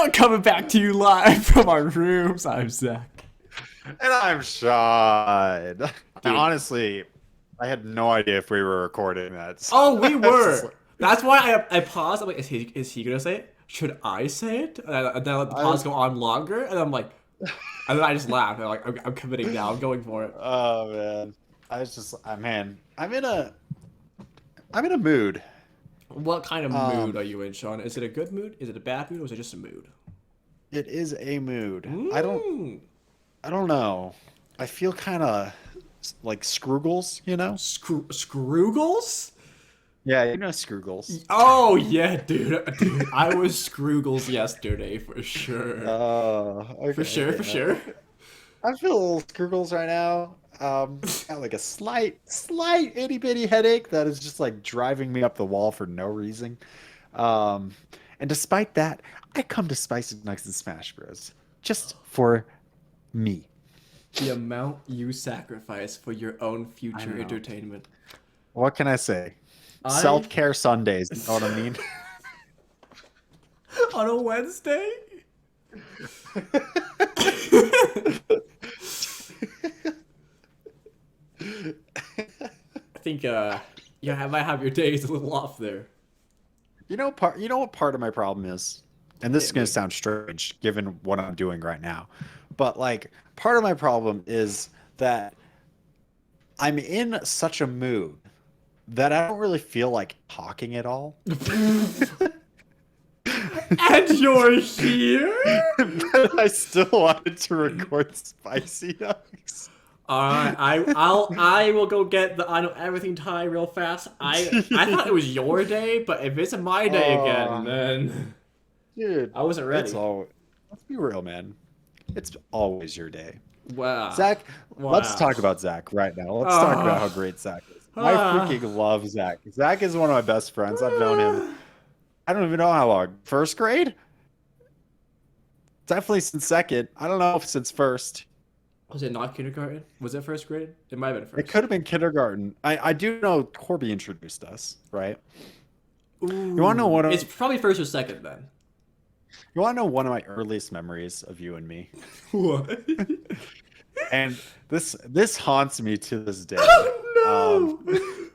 we're coming back to you live from our rooms. I'm Zach. And I'm Sean. Honestly, I had no idea if we were recording that. So Oh, we it's just were. That's why I paused. I'm like, is he gonna say it? Should I say it? And then I let the pause go on longer, and I'm like, and then I just laughed. I'm like, I'm committing now. I'm going for it. oh man, man, I'm in a mood. What kind of mood Um, are you in, Sean? Is it a good mood? Is it a bad mood? Or is it just a mood? it is a mood. Mmm. I don't know. I feel kind of like Scroogles, you know? Scroogles? Yeah, you know Scroogles. Oh yeah, dude, I was Scroogles yesterday for sure. For Okay, sure, for okay. sure. I feel a little Scroogles right now. Got like a slight itty bitty headache that is just like driving me up the wall for no reason. Um, and despite that, I come to Spicy Nuggs and Smash Bros. Just for me. The amount you sacrifice for your own I future know. entertainment. What can I say? I Self-care Sundays, you know what I mean? on a Wednesday? I think might have your days a little off there. You know what part of my problem is? And this is Hit going me. to sound strange given what I'm doing right now. But like part of my problem is that I'm in such a mood that I don't really feel like talking at all. And you're here? But I still wanted to record Spicy Nugs. Alright, I will go get the I know everything tie real fast. I thought it was your day, but if it's my day again, Oh, then dude, I wasn't it's ready. all. Let's be real, man. It's always your day. Wow. Zach, let's Wow. talk about Zach right now. Let's talk about how Ah. great Zach is. I Ah. freaking love Zach. Zach is one of my best friends. I've known him, I don't even know how long. First grade? Definitely since second. I don't know if since first. Was it not kindergarten? Was it first grade? It might have been It first. could have been kindergarten. I do know Corby introduced us, right? You want to know Ooh. what? It's probably first or second then. You want to know one of my earliest memories of you and me? What? And this haunts me to this day. Um, Oh no!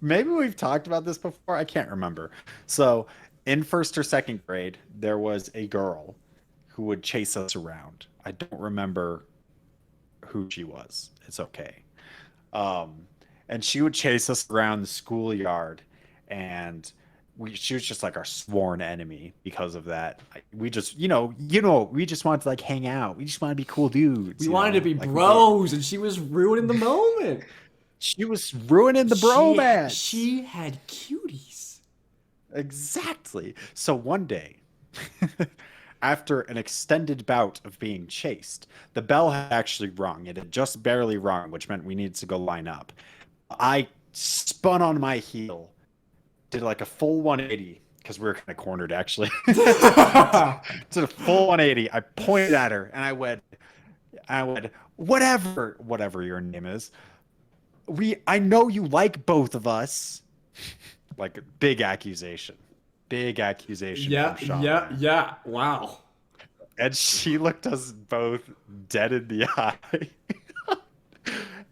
maybe we've talked about this before. I can't remember. So, in first or second grade, there was a girl who would chase us around. I don't remember who she was. It's okay. Um, and she would chase us around the schoolyard, and she was just like our sworn enemy because of that. We just, we just wanted to like hang out. We just want to be cool We dudes, wanted to be like we did. bros, and she was ruining the moment. She was ruining the She bromance. she had cuties. Exactly. So one day, after an extended bout of being chased, the bell had actually rung. It had just barely rung, which meant we needed to go line up. I spun on my heel, did like a full 180 because we were kind of cornered actually. Did a full 180. I pointed at her and I went, whatever your name is. I know you like both of us. Like big accusation Yeah, from Sean yeah, there. yeah. Wow. And she looked us both dead in the eye.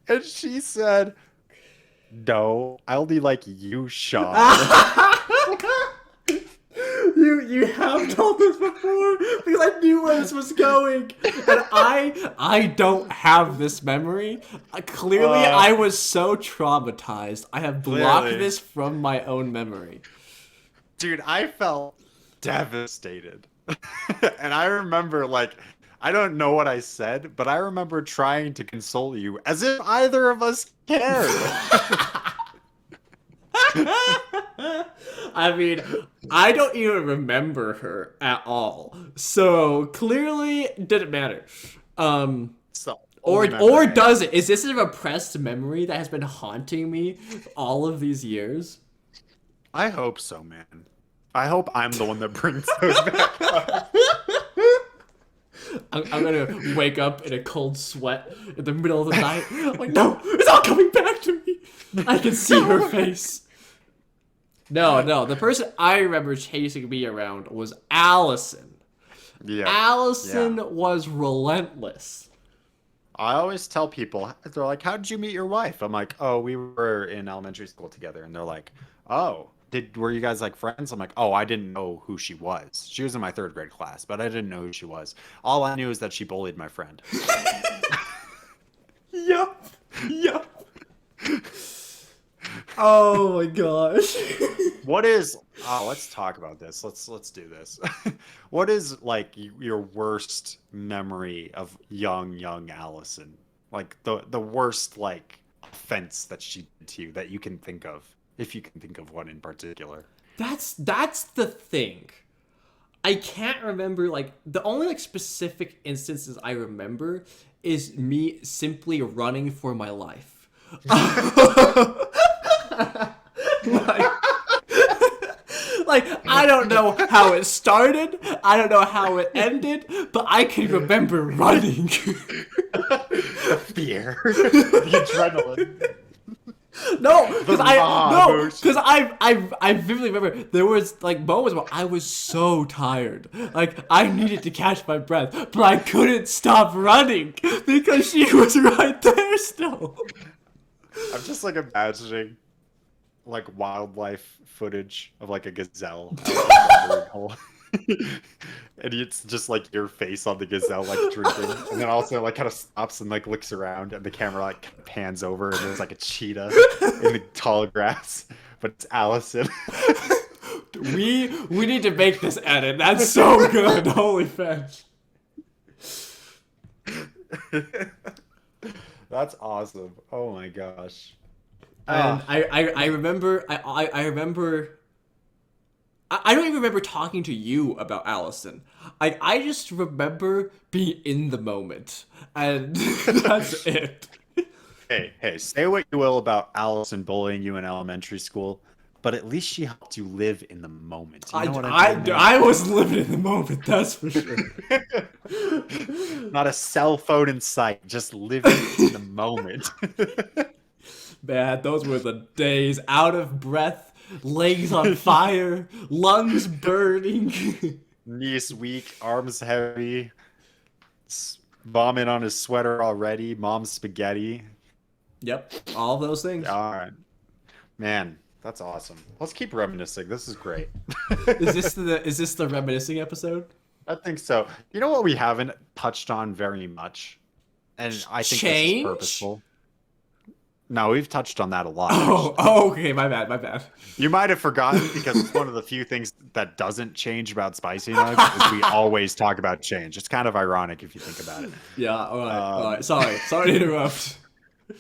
And she said, no, I only like you, Sean. You have told this before because I knew where this was going, and I don't have this memory. Clearly, Uh, I was so traumatized. I have blocked clearly. this from my own memory. Dude, I felt devastated. And I remember, like, I don't know what I said, but I remember trying to console you as if either of us cared. I mean, I don't even remember her at all. So clearly, it didn't matter. Um, So, or only memory I have. does it? Is this a repressed memory that has been haunting me all of these years? I hope so, man. I hope I'm the one that brings those back up. I'm gonna wake up in a cold sweat in the middle of the night. I'm like, no, it's all coming back to me. I can see her face. No, the person I remember chasing me around was Allison. Yeah. Allison Yeah. was relentless. I always tell people, they're like, "How did you meet your wife?" I'm like, "Oh, we were in elementary school together." And they're like, "Oh, were you guys like friends?" I'm like, "Oh, I didn't know who she was. She was in my third grade class, but I didn't know who she was. All I knew is that she bullied my friend." Yup. Yup. Oh my gosh. What is? Oh, let's talk about this. Let's do this. What is like your worst memory of young Allison? Like the worst like offense that she did to you that you can think of, if you can think of one in particular. That's the thing. I can't remember like the only like specific instances I remember is me simply running for my life. like, like I don't know how it started, I don't know how it ended, but I can remember running. The fear, the adrenaline, No, the because raw emotion. I vividly remember there was like moments where I was so tired, like I needed to catch my breath, but I couldn't stop running because she was right there still. I'm just like imagining like wildlife footage of like a gazelle out of a watering hole. And it's just like your face on the gazelle like drinking, and then also like kind of stops and like looks around, and the camera like pans over, and there's like a cheetah in the tall grass, but it's Allison. We need to make this edit. That's so good. Holy fetch. That's awesome. Oh my gosh. And Ah, I remember I remember I don't even remember talking to you about Allison. I just remember being in the moment, and that's it. hey, say what you will about Allison bullying you in elementary school, but at least she helped you live in the moment. You know what I mean, man? I was living in the moment. That's for sure. Not a cell phone in sight, just living in the moment. Man, those were the days. Out of breath, legs on fire, lungs burning. Knees weak, arms heavy, vomit on his sweater already, mom's spaghetti. Yep, all those things. All right. Man, that's awesome. Let's keep reminiscing. This is great. Is this the reminiscing episode? I think so. You know what we haven't touched on very much? And I think this is Change? purposeful. No, we've touched on that a lot, Oh, actually. oh, okay, my bad, my bad. You might have forgotten because it's one of the few things that doesn't change about Spicy Nugs is we always talk about change. It's kind of ironic if you think about it. Yeah, all right, all Um, right. Sorry to interrupt.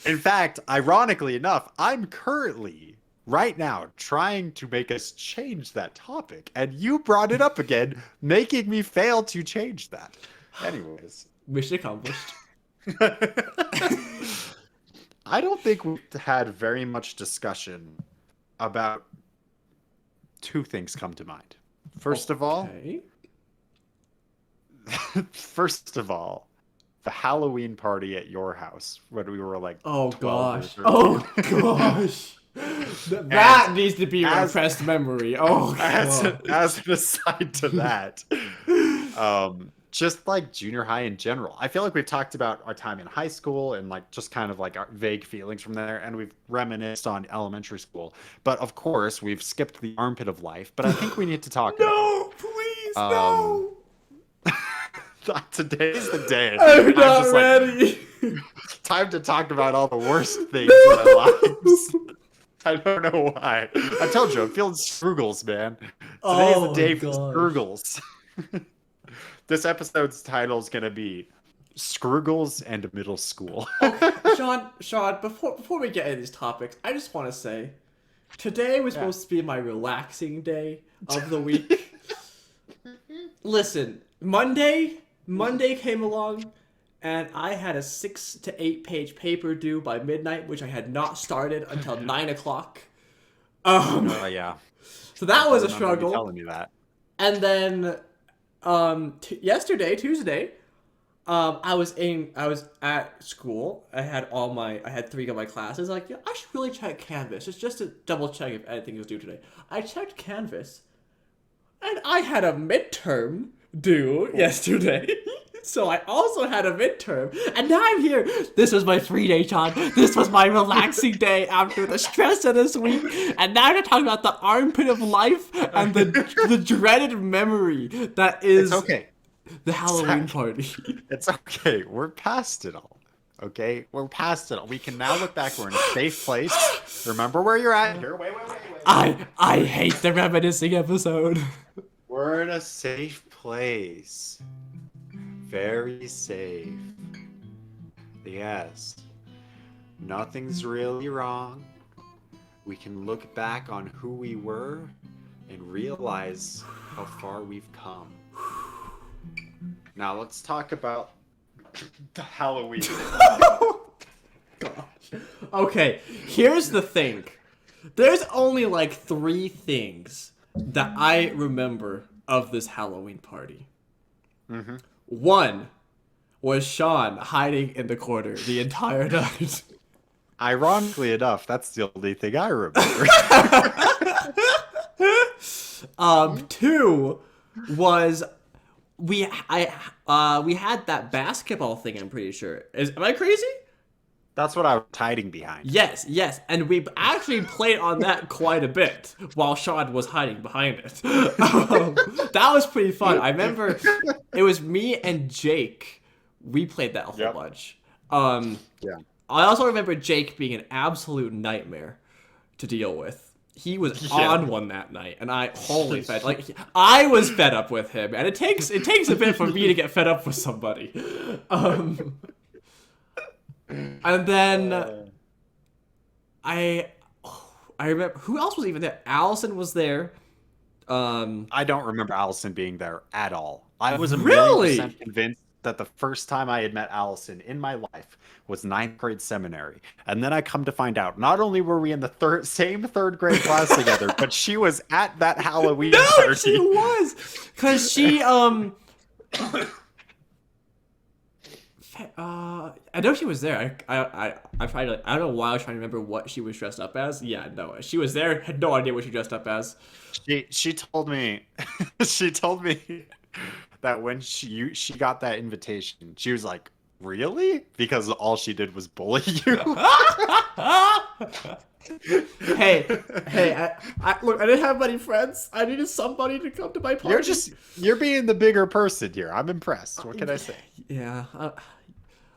In fact, ironically enough, I'm currently right now trying to make us change that topic, and you brought it up again, making me fail to change that. Anyways, Mission accomplished. I don't think we've had very much discussion about two things come to mind. First of all, Okay. first of all, the Halloween party at your house when we were like Oh 12 or gosh. 13. Oh gosh. That needs to be a as repressed memory. Oh as, god. as an aside to that, just like junior high in general, I feel like we've talked about our time in high school and like just kind of like our vague feelings from there, and we've reminisced on elementary school. But of course, we've skipped the armpit of life. But I think we need to talk about No, please, it. no. Today's the day. I'm not just ready. like, time to talk about all the worst things in our lives. I don't know why. I told you, I'm feeling strugles, man. Today's the Oh day for the gosh. strugles. This episode's title is gonna be Scroogles and Middle School. Sean, before we get into these topics, I just want to say, today was Yeah. supposed to be my relaxing day of the week. Listen, Monday came along, and I had a 6 to 8 page paper due by midnight, which I had not started until 9 o'clock. Yeah. So that was a I remember you struggle. telling me that. And then, yesterday, Tuesday, I was at school. I had 3 of my classes. Like, yeah, I should really check Canvas. It's just to double check if anything was due today. I checked Canvas, and I had a midterm due yesterday. So I also had a midterm, and now I'm here. This was my free day, John. This was my relaxing day after the stress of this week. And now we're talking about the armpit of life and the dreaded memory that is It's okay. the Halloween Zach, party. it's okay. We're past it all. Okay? We're past it all. We can now look back. We're in a safe place. Remember where you're at. Here, wait. I hate the reminiscing episode. We're in a safe place. Very safe. Yes. Nothing's really wrong. We can look back on who we were and realize how far we've come. Now let's talk about the Halloween. Okay, here's the thing. There's only like 3 things that I remember of this Halloween party. Mm-hmm. 1 was Sean hiding in the corner the entire night. Ironically enough, that's the only thing I remember. 2 was we had that basketball thing. I'm pretty sure. Am I crazy? That's what I was hiding behind. Yes, and we actually played on that quite a bit while Sean was hiding behind it. That was pretty fun. I remember it was me and Jake. We played that a whole bunch. Yeah. I also remember Jake being an absolute nightmare to deal with. He was on one that night, and I I was fed up with him, and it takes a bit for me to get fed up with somebody. And then I remember who else was even there. Allison was there. I don't remember Allison being there at all. I was a Really? million % convinced that the first time I had met Allison in my life was 9th grade seminary. And then I come to find out, not only were we in the same third grade class together, but she was at that Halloween party. No, she was, because she I know she was there. I don't know why I was trying to remember what she was dressed up as. Yeah, no, she was there. Had no idea what she dressed up as. She told me that when she got that invitation, she was like, "Really?" Because all she did was bully you. hey, look, I didn't have many friends. I needed somebody to come to my party. You're being the bigger person here. I'm impressed. What can I say? Yeah.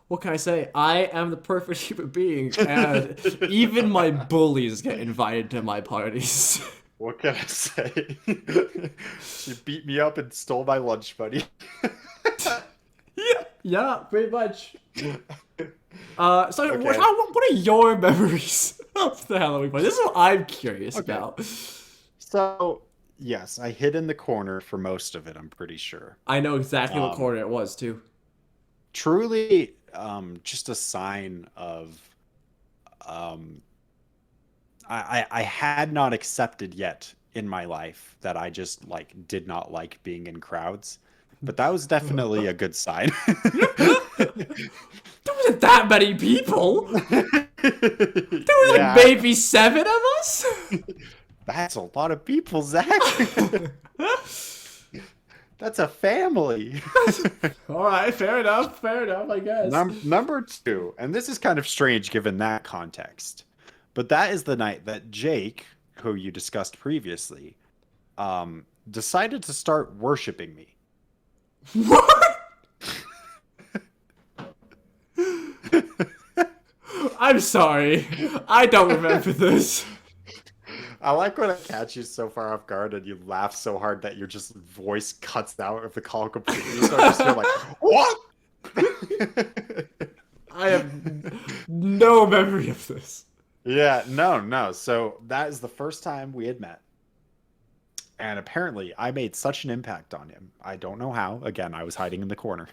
What can I say? I am the perfect human being, and even my bullies get invited to my parties. What can I say? She beat me up and stole my lunch money. Yeah, pretty much. What are your memories of the Halloween party? This is what I'm curious about. So, yes, I hid in the corner for most of it, I'm pretty sure. I know exactly what corner it was, too. Truly, just a sign of... I had not accepted yet in my life that I just, did not like being in crowds. But that was definitely a good sign. There wasn't that many people. There were maybe 7 of us. That's a lot of people, Zach. That's a family. All right, fair enough, I guess. Number 2, and this is kind of strange given that context, but that is the night that Jake, who you discussed previously, decided to start worshiping me. What? I'm sorry. I don't remember this. I like when I catch you so far off guard and you laugh so hard that your just voice cuts out of the call completely. So I just feel like, what? I have no memory of this. Yeah, no. So that is the first time we had met. And apparently I made such an impact on him. I don't know how. Again, I was hiding in the corner.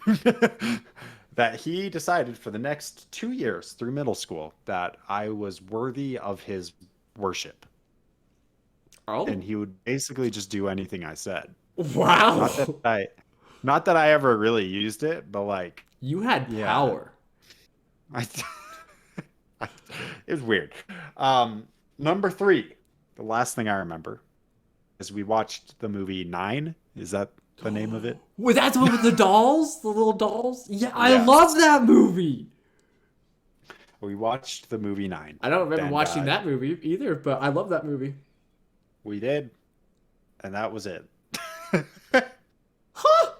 That he decided for the next 2 years through middle school that I was worthy of his worship. Oh. And he would basically just do anything I said. Wow. Not that I ever really used it, but you had power. It was weird. Number 3, the last thing I remember is we watched the movie 9. Is that the name of it? Well, that's the one with the dolls, the little dolls. Yeah, I Yes. love that movie. We watched the movie 9. I don't remember And, watching that movie either, but I love that movie. We did. And that was it. Huh?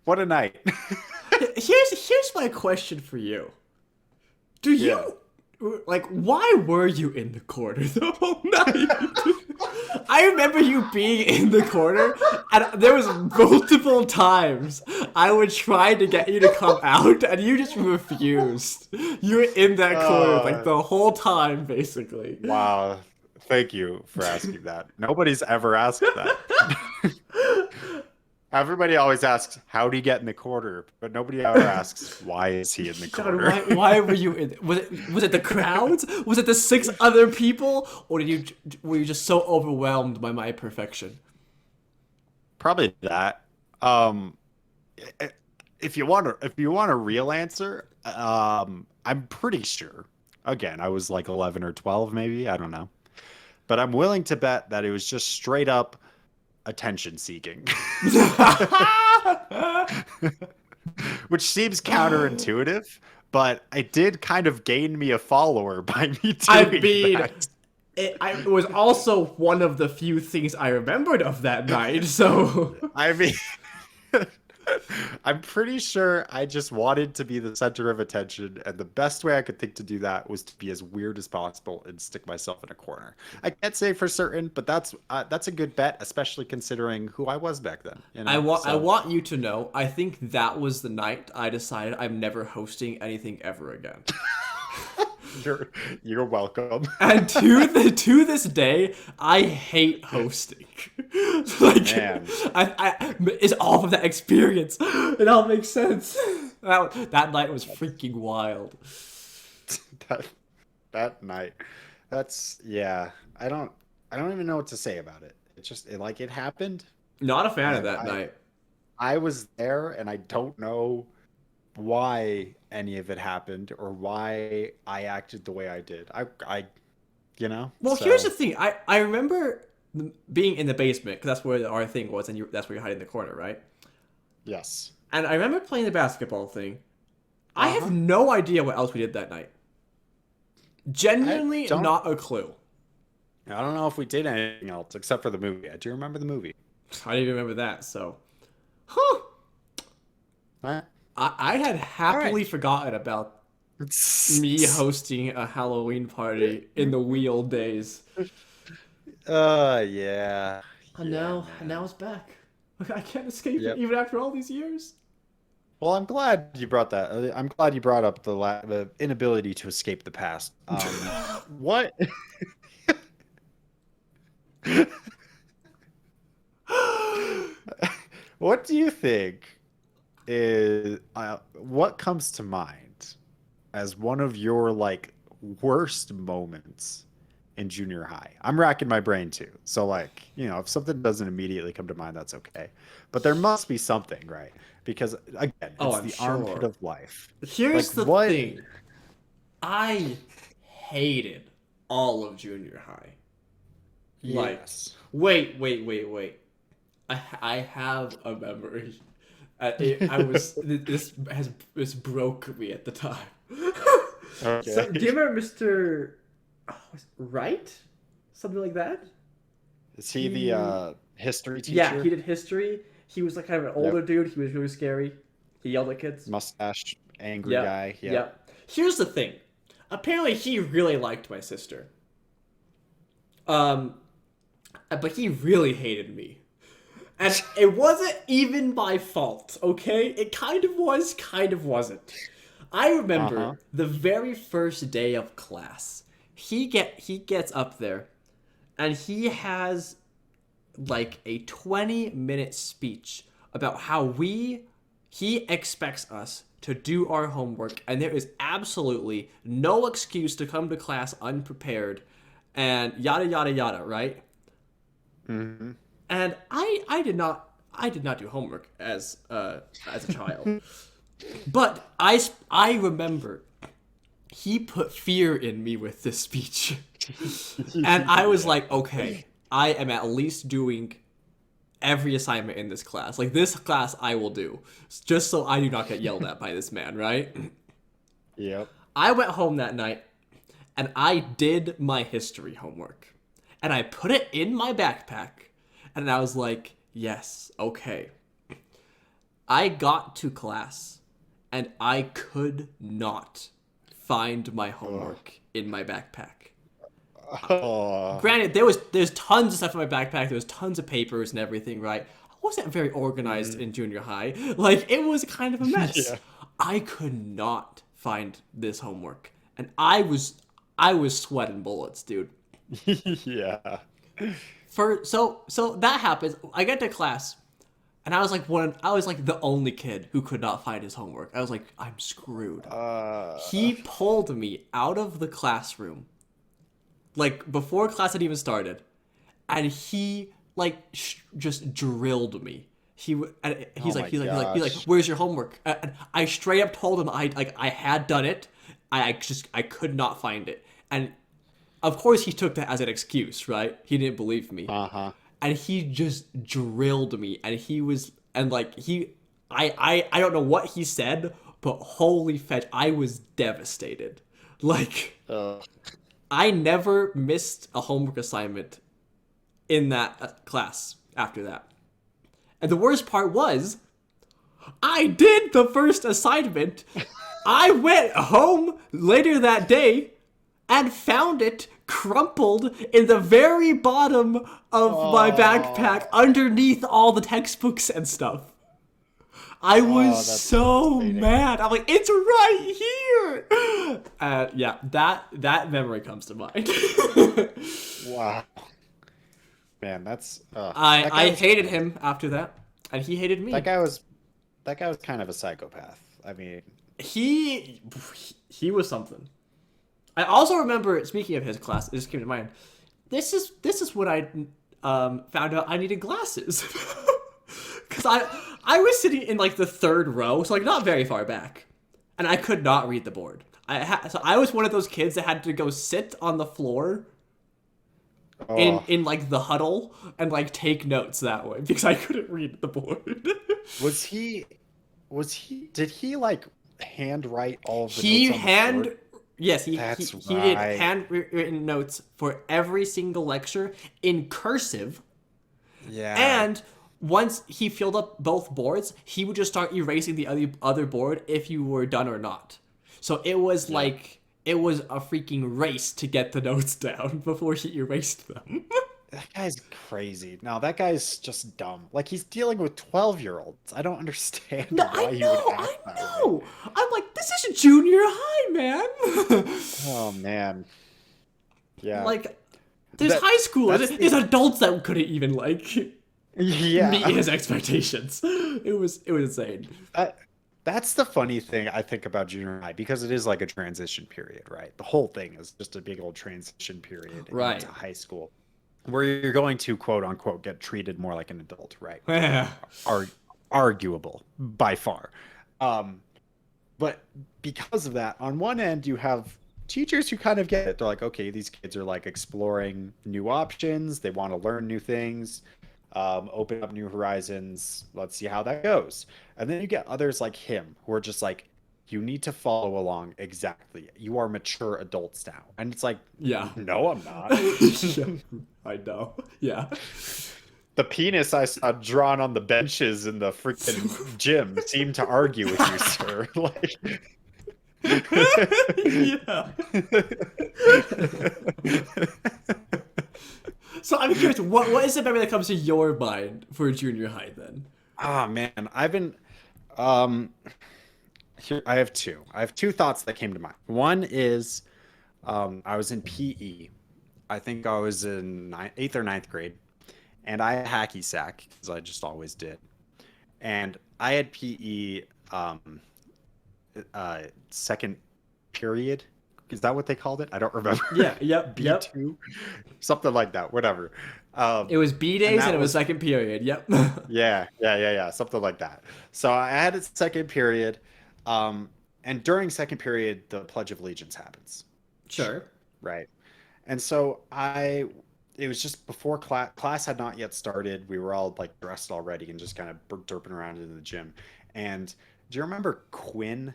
What a night. Here's my question for you. Do you like why were you in the corner the whole night? I remember you being in the corner, and there was multiple times I would try to get you to come out, and you just refused. You were in that corner like the whole time, basically. Wow. Thank you for asking that. Nobody's ever asked that. Everybody always asks, how do you get in the corner? But nobody ever asks, why is he in the corner? God, why were you in? Was it the crowds? Was it the 6 other people, or were you just so overwhelmed by my perfection? Probably that. If you want a real answer, I'm pretty sure. Again, I was like 11 or 12, maybe. I don't know. But I'm willing to bet that it was just straight up attention seeking. Which seems counterintuitive, but it did kind of gain me a follower by me doing that. It was also one of the few things I remembered of that night, so... I mean... I'm pretty sure I just wanted to be the center of attention, and the best way I could think to do that was to be as weird as possible and stick myself in a corner. I can't say for certain, but that's a good bet, especially considering who I was back then. You know? I want you to know, I think that was the night I decided I'm never hosting anything ever again. You're welcome. And to this day, I hate hosting. Like, man, it's all from that experience. It all makes sense. That night was freaking wild. that night, I don't even know what to say about it. It happened. Not a fan of that night. I was there, and I don't know why any of it happened or why I acted the way I did. Well, here's the thing. I remember being in the basement because that's where our thing was, and that's where you're hiding in the corner, right? Yes. And I remember playing the basketball thing. I have no idea what else we did that night. Genuinely, not a clue. I don't know if we did anything else except for the movie. I do remember the movie. I didn't even remember that. So, huh? I had happily forgotten about me hosting a Halloween party in the wee old days. Yeah. And now it's back. I can't escape it even after all these years. Well, I'm glad you brought that. I'm glad you brought up the inability to escape the past. What? What do you think is what comes to mind as one of your like worst moments in junior high? I'm racking my brain too. So if something doesn't immediately come to mind, that's okay. But there must be something, right? Because again, it's the armpit of life. Here's the thing. I hated all of junior high. Yes. Wait. I have a memory. This broke me at the time. Okay. So, do you remember Mr. Wright? Something like that? Is he the history teacher? Yeah, he did history. He was like kind of an older dude. He was really scary. He yelled at kids. Mustache, angry guy. Yeah. Here's the thing. Apparently, he really liked my sister. But he really hated me. And it wasn't even my fault, okay? It kind of was, kind of wasn't. I remember the very first day of class. He gets up there, and he has like a 20-minute speech about how he expects us to do our homework, and there is absolutely no excuse to come to class unprepared, and yada yada yada, right? Mm-hmm. And I did not do homework as a child, but I remember he put fear in me with this speech, and I was like, okay, I am at least doing every assignment in this class. Like, this class I will do, just so I do not get yelled at by this man, right? Yep. I went home that night, and I did my history homework. And I put it in my backpack, and I was like, yes, okay. I got to class, and I could not find my homework in my backpack. Oh. Granted, there's tons of stuff in my backpack. There was tons of papers and everything, right? I wasn't very organized in junior high. Like, it was kind of a mess. Yeah. I could not find this homework, and I was sweating bullets, dude. Yeah. So that happens. I get to class, and I was like the only kid who could not find his homework. I was like, I'm screwed. He pulled me out of the classroom, like before class had even started, and he like just drilled me. He's like, where's your homework? And I straight up told him I had done it. I could not find it, and of course he took that as an excuse, right? He didn't believe me. And he just drilled me, and I don't know what he said, but holy fetch, I was devastated. Like, I never missed a homework assignment in that class after that. And the worst part was, I did the first assignment. I went home later that day and found it crumpled in the very bottom of my backpack underneath all the textbooks and stuff. I was so mad. I'm like, it's right here. Yeah, that memory comes to mind. Wow. Man, that's. I hated him after that, and he hated me. That guy was kind of a psychopath. I mean, he was something. I also remember, speaking of his class, it just came to mind. This is when I found out I needed glasses, because I was sitting in like the third row, so like not very far back, and I could not read the board. So I was one of those kids that had to go sit on the floor in like the huddle and like take notes that way because I couldn't read the board. Did he like handwrite all of the notes on the board? Yes, he did handwritten notes for every single lecture in cursive. Yeah. And once he filled up both boards, he would just start erasing the other board if you were done or not. So it was like it was a freaking race to get the notes down before he erased them. That guy's crazy. No, that guy's just dumb. Like, he's dealing with 12-year-olds. I don't understand why he would act that way. I'm like, this is junior high, man. Oh, man. Yeah. Like, there's high schoolers. There's adults that couldn't even, like, meet his expectations. It was insane. That's the funny thing I think about junior high, because it is like a transition period, right? The whole thing is just a big old transition period into high school, where you're going to, quote unquote, get treated more like an adult, right? Arguable by far. But because of that, on one end, you have teachers who kind of get it. They're like, okay, these kids are like exploring new options. They want to learn new things, open up new horizons. Let's see how that goes. And then you get others like him who are just like, you need to follow along exactly. You are mature adults now. And it's like, no, I'm not. I know. Yeah. The penis I saw drawn on the benches in the freaking gym seemed to argue with you, sir. Like, yeah. So I'm curious, what is the memory that comes to your mind for junior high then? Oh man, I've been here, I have two thoughts that came to mind. One is I was in PE. I think I was in 8th or 9th grade, and I had hacky sack because I just always did. And I had PE second period. Is that what they called it? I don't remember. Yeah, yep, B2, something like that. Whatever. It was B days and it was second period. Yep. Yeah. Something like that. So I had a second period, and during second period, the Pledge of Allegiance happens. Sure. Right. And so I it was just before class had not yet started. We were all like dressed already and just kind of derping around in the gym. And do you remember Quinn?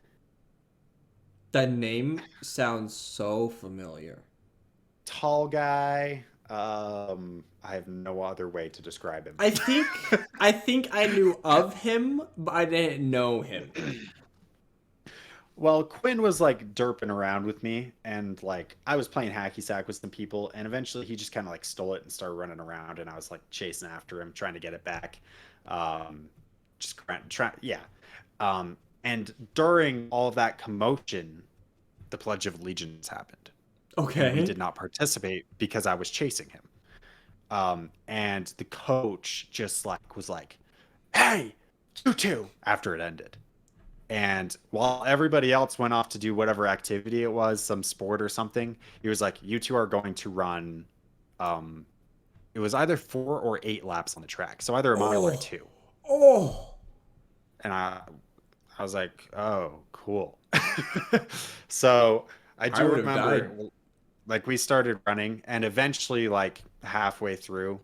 That name sounds so familiar. Tall guy. I have no other way to describe him. I think I knew of him, but I didn't know him. Well, Quinn was like derping around with me, and like I was playing hacky sack with some people, and eventually he just kind of like stole it and started running around, and I was like chasing after him, trying to get it back. Um, just try, yeah. And during all of that commotion, the Pledge of Allegiance happened, and we Okay. did not participate because I was chasing him. And the coach just like was like, "Hey, you two!" after it ended. And while everybody else went off to do whatever activity it was, some sport or something, he was like, "You two are going to run." Um, it was either 4 or 8 laps on the track, so either a mile or Oh. two. Oh. And I was like, "Oh, cool." So I I do would have died. remember, like, we started running, and eventually, like halfway through,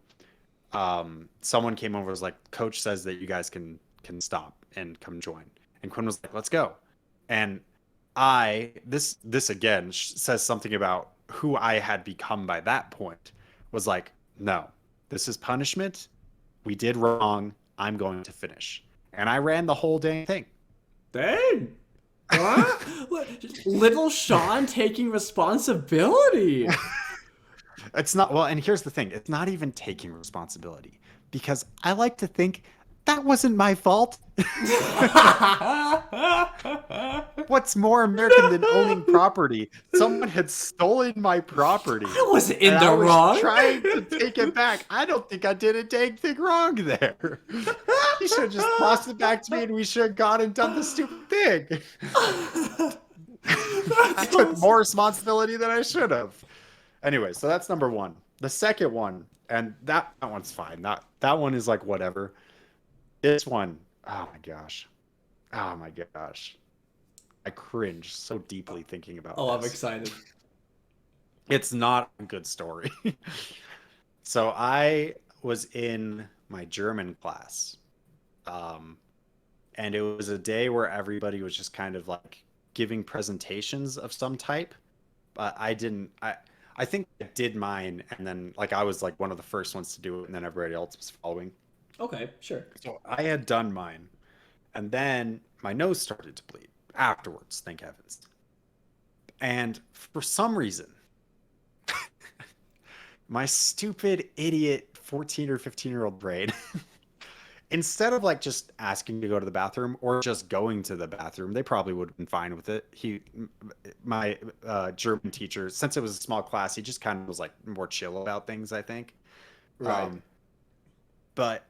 someone came over and was like, "Coach says that you guys can stop and come join." And Quinn was like, "Let's go." And this again says something about who I had become by that point. Was like, "No, this is punishment. We did wrong. I'm going to finish." And I ran the whole dang thing. Dang. What? Little Sean taking responsibility. It's not, well, and here's the thing, it's not even taking responsibility because I like to think that wasn't my fault. What's more American than owning property? Someone had stolen my property I wasn't and in I the was wrong. trying to take it back. I don't think I did a dang thing wrong there. He should have just tossed it back to me and we should have gone and done the stupid thing. I That's took awesome. more responsibility than I should have. Anyway, so that's number one. The second one, and that one's fine. That one is like whatever. This one, oh my gosh. Oh my gosh. I cringe so deeply thinking about Oh, I'm this. excited. It's not a good story. So I was in my German class. Um, and it was a day where everybody was just kind of like giving presentations of some type. But I think I did mine and then like I was like one of the first ones to do it and then everybody else was following. Okay, sure. So I had done mine. And then my nose started to bleed afterwards, thank heavens. And for some reason, my stupid idiot 14 or 15-year-old brain, instead of like just asking to go to the bathroom or just going to the bathroom, they probably would have been fine with it. My German teacher, since it was a small class, he just kind of was like more chill about things, I think. Right. Um, but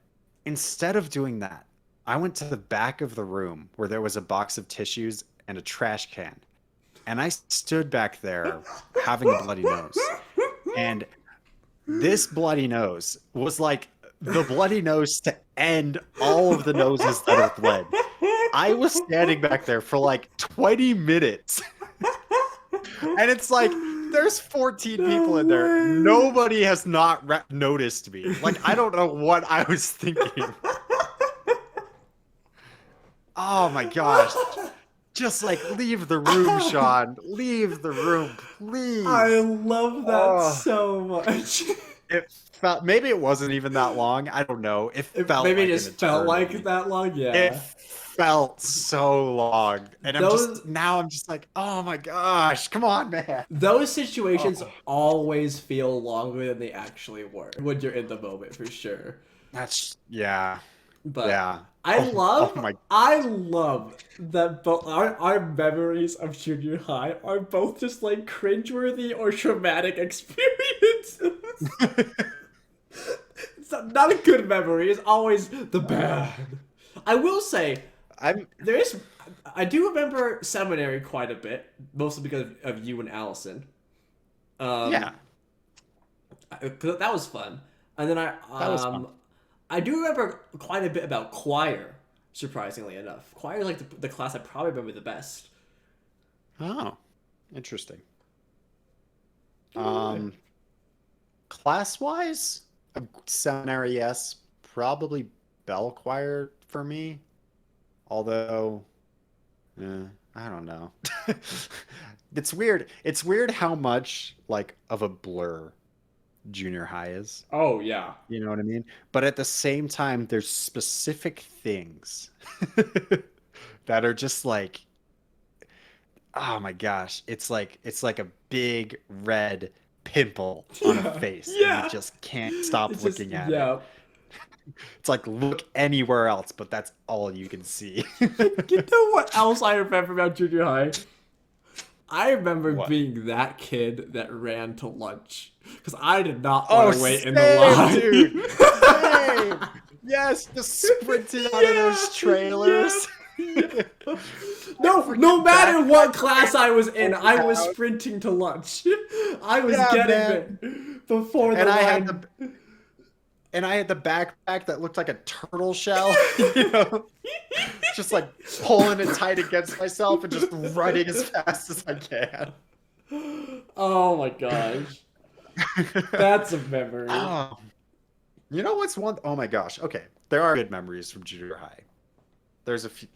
instead of doing that, I went to the back of the room where there was a box of tissues and a trash can. And I stood back there having a bloody nose. And this bloody nose was like the bloody nose to end all of the noses that have bled. I was standing back there for like 20 minutes. And it's like, there's 14 people No in there. way. Nobody has not noticed me. Like, I don't know what I was thinking. Oh my gosh. Just like, leave the room, Sean. Leave the room, I please. love that Oh, so much. it felt, maybe it wasn't even that long. I don't know. It felt Maybe it like an just felt like eternity. that long. It Yeah. felt so long. And Those now I'm just like, oh my gosh, come on, man. those situations Oh, always feel longer than they actually were when you're in the moment for sure. yeah, But yeah. Oh my, I love that both our memories of junior high are both just like cringeworthy or traumatic experiences. It's not a good memory. It's always the bad. I will say I'm, there is. I do remember seminary quite a bit, mostly because of you and Allison. yeah, Um, 'Cause that was fun. And then that was fun. I do remember quite a bit about choir. Surprisingly enough, choir is like the class I probably remember the best. Oh, interesting. I don't know why. Um, Class-wise, seminary, yes. Probably bell choir for me. Although, I don't know. It's weird. It's weird how much like of a blur junior high is. Oh yeah. You know what I mean? But at the same time, there's specific things that are just like, oh my gosh, it's like a big red pimple on a face, and you Yeah. just can't stop It's just looking at it. yeah. It's like look anywhere else, but that's all you can see. You know what else I remember about junior high? I remember What? being that kid that ran to lunch because I did not Oh, want to wait in the same, line. dude. Same. Yes, just sprinting out of those trailers. Yeah. No matter what class I was in, I was sprinting to lunch. I was Yeah, getting man. there before the And I line. had the backpack that looked like a turtle shell, you know, just like pulling it tight against myself and just running as fast as I can. Oh my gosh, that's a memory. Oh, you know what's one? Oh my gosh. Okay, there are good memories from junior high. There's a few.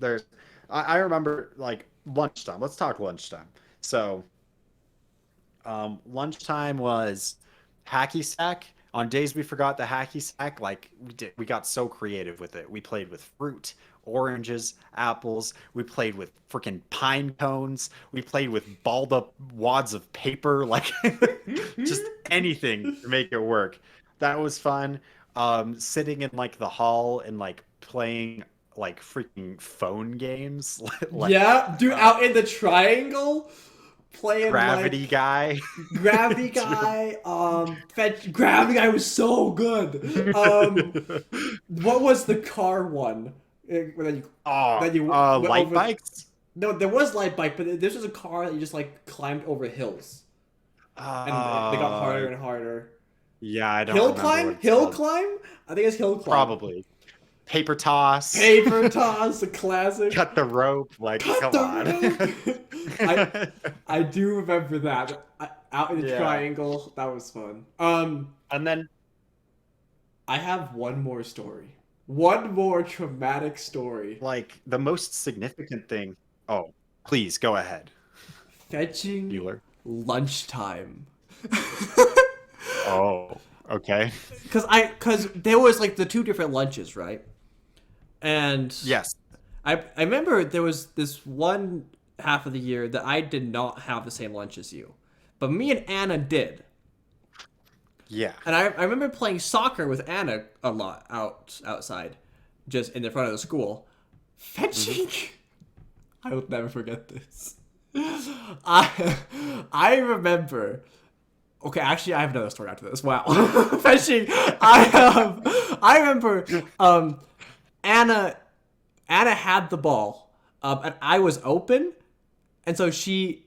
I remember like lunchtime. Let's talk lunchtime. So, lunchtime was hacky sack. On days we forgot the hacky sack, like we got so creative with it. We played with fruit, oranges, apples. We played with freaking pine cones. We played with balled up wads of paper, like just anything to make it work. That was fun. Sitting in like the hall and like playing like freaking phone games, like Yeah, dude, out in the triangle, playing Gravity like Guy. Gravity Guy. Gravity Guy was so good. What was the car one? That you, that you went Light over- bikes. No, there was light bike, but this was a car that you just like climbed over hills, and they got harder and harder. Yeah, I don't Hill remember what climb, it's hill called. climb. I think it's hill climb. Probably. Paper toss. Paper toss, the classic. Cut the rope. Like, Cut come the on. I do remember that. Out in the Yeah. triangle, that was fun. And then, I have one more story. One more traumatic story. like, the most significant thing. Oh, please go ahead, Fetching Bueller. lunchtime. Oh, okay. Cause there was like the two different lunches, right? And Yes. I remember there was this one half of the year that I did not have the same lunch as you. But me and Anna did. Yeah. And I remember playing soccer with Anna a lot outside, just in the front of the school. Fetching. I will never forget this. I remember. Okay, actually, I have another story after this. Wow, fetching. I remember. Anna had the ball, and I was open, and so she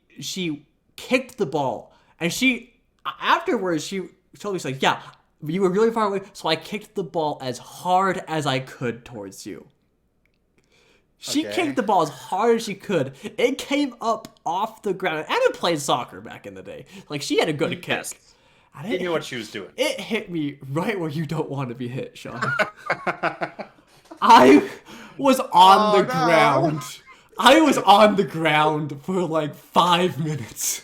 kicked the ball, and afterwards she told me, she's like, yeah, you were really far away, so I kicked the ball as hard as I could towards you. She Okay. kicked the ball as hard as she could. It came up off the ground. Anna played soccer back in the day. Like, she had a good kick. Yes. And He knew what she was doing. it hit me right where you don't want to be hit, Sean. I was on the no. ground. I was on the ground for like 5 minutes.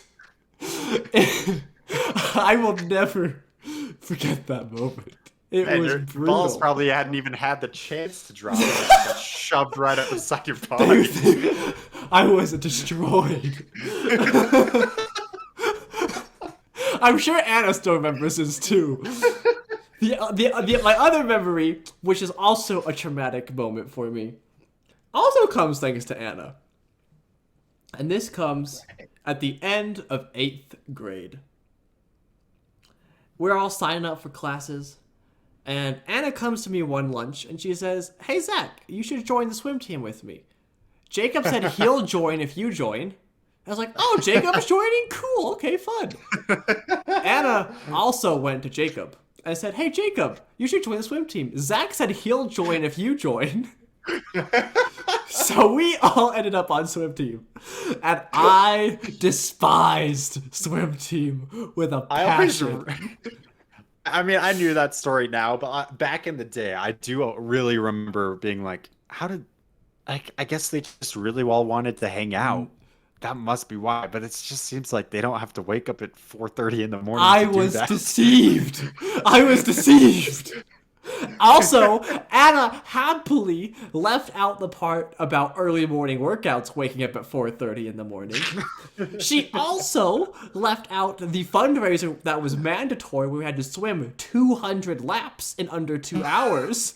I will never forget that moment. It And was your brutal. balls probably hadn't even had the chance to drop. It got shoved right up inside your body. Dude, I was destroyed. I'm sure Anna still remembers this too. My other memory, which is also a traumatic moment for me, also comes thanks to Anna. And this comes at the end of 8th grade. We're all signing up for classes, and Anna comes to me one lunch, and she says, hey, Zach, you should join the swim team with me. Jacob said he'll join if you join. I was like, oh, Jacob's joining? Cool, okay, fun. Anna also went to Jacob and said, hey, Jacob, you should join the swim team. Zach said he'll join if you join. So we all ended up on swim team. And I despised swim team with a passion. I mean, I knew that story now, but back in the day, I do really remember being like, how did I guess they just really well wanted to hang out. That must be why. But it just seems like they don't have to wake up at 4:30 in the morning I to do was that. deceived. I was deceived. Also, Anna happily left out the part about early morning workouts waking up at 4:30 in the morning. She also left out the fundraiser that was mandatory where we had to swim 200 laps in under 2 hours.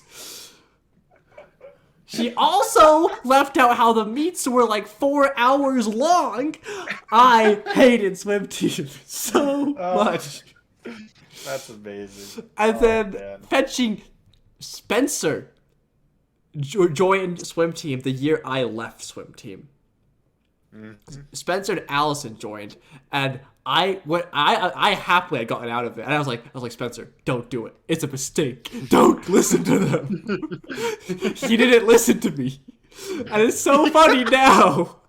She also left out how the meets were like 4 hours long. I hated swim team so much. That's amazing. And then Man. fetching Spencer joined swim team the year I left swim team. Spencer and Allison joined, and I happily had gotten out of it, and I was like, Spencer, don't do it. It's a mistake. Don't listen to them. He didn't listen to me, and it's so funny now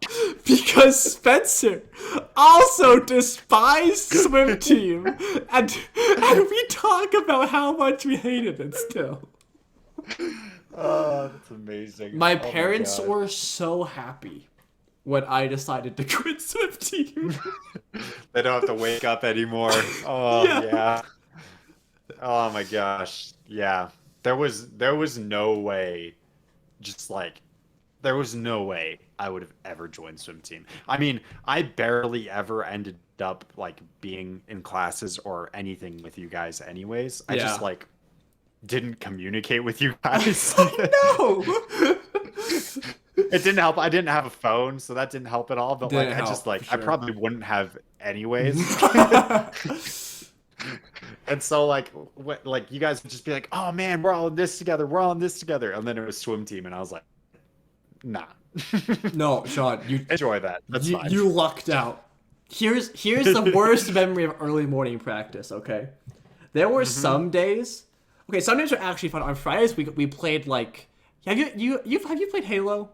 because Spencer also despised swim team, and we talk about how much we hated it still. Oh, that's amazing. My parents were so happy when I decided to quit swim team. They don't have to wake up anymore. Oh yeah. Oh my gosh. Yeah. There was no way, just like there was no way I would have ever joined swim team. I mean, I barely ever ended up like being in classes or anything with you guys anyways. I just like didn't communicate with you guys. No. It didn't help. I didn't have a phone, so that didn't help at all. But Didn't like, help, I just like, for I sure. probably wouldn't have anyways. And so like, like you guys would just be like, "Oh man, we're all in this together. We're all in this together." And then it was swim team, and I was like, "Nah." No, Sean, you Enjoy that. That's fine. you lucked out. Here's the worst memory of early morning practice. Okay, there were some days. Okay, some days were actually fun. On Fridays, we played like. Have you played Halo?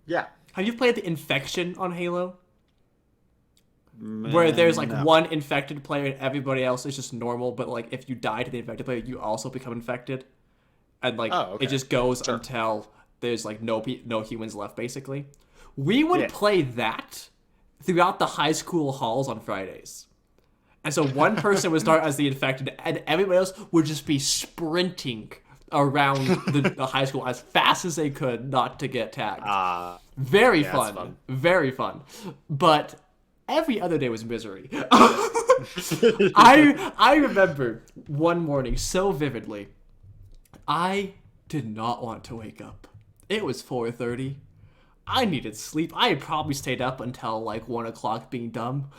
Yeah. Have you played the Infection on Halo? Where there's like No. one infected player and everybody else is just normal, but like if you die to the infected player, you also become infected, and like Okay. it just goes Sure. until there's like no humans left. Basically, we would play that throughout the high school halls on Fridays, and so one person would start as the infected, and everybody else would just be sprinting around the high school as fast as they could not to get tagged. Very fun. Very fun. But every other day was misery. I remember one morning so vividly. I did not want to wake up. It was 4:30. I needed sleep. I had probably stayed up until like 1 o'clock being dumb.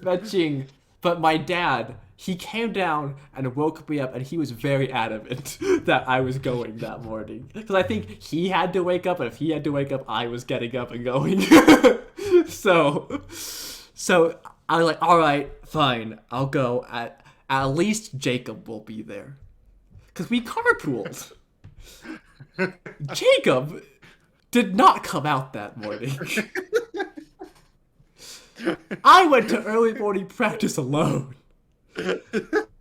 Fetching. But my dad, he came down and woke me up, and he was very adamant that I was going that morning. Because I think he had to wake up, and if he had to wake up, I was getting up and going. So I was like, all right, fine, I'll go. At least Jacob will be there. Because we carpooled. Jacob did not come out that morning. I went to early morning practice alone.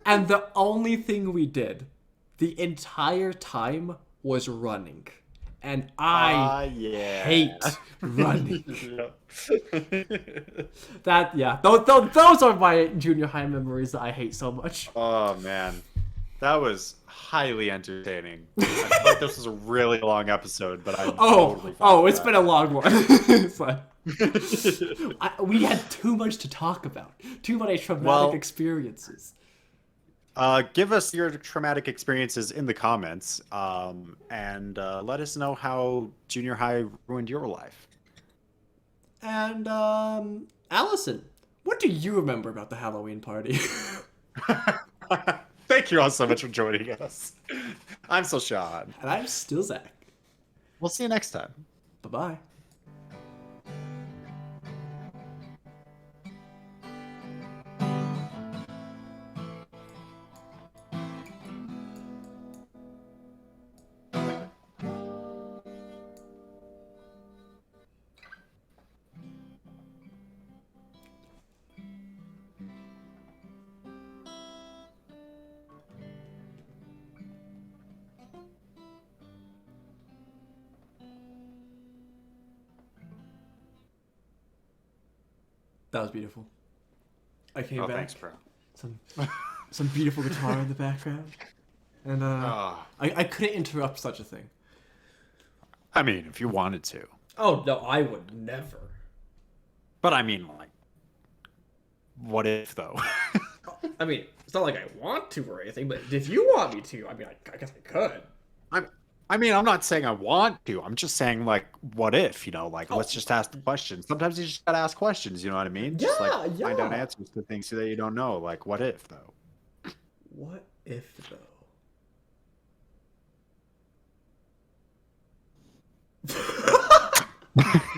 And the only thing we did the entire time was running. And I hate running. Those are my junior high memories that I hate so much. Oh man, that was highly entertaining. I feel like this was a really long episode, but I'm totally fine with it's that. been a long one. It's fine. We had too much to talk about. Too many traumatic experiences. Give us your traumatic experiences in the comments, and let us know how junior high ruined your life. And Allison, what do you remember about the Halloween party? Thank you all so much for joining us. I'm still Sean. And I'm still Zach. We'll see you next time. Bye-bye. That was beautiful. I came Oh, back. thanks, bro. Some beautiful guitar in the background, and I couldn't interrupt such a thing. I mean, if you wanted to. Oh no, I would never. But I mean, like, what if, though? I mean, it's not like I want to or anything, but if you want me to, I mean, I guess I could. I mean, I'm not saying I want to. I'm just saying, like, what if, like, let's just ask the questions. Sometimes you just gotta ask questions, you know what I mean? Just, like, find out answers to things that you don't know. Like, what if, though? What if, though?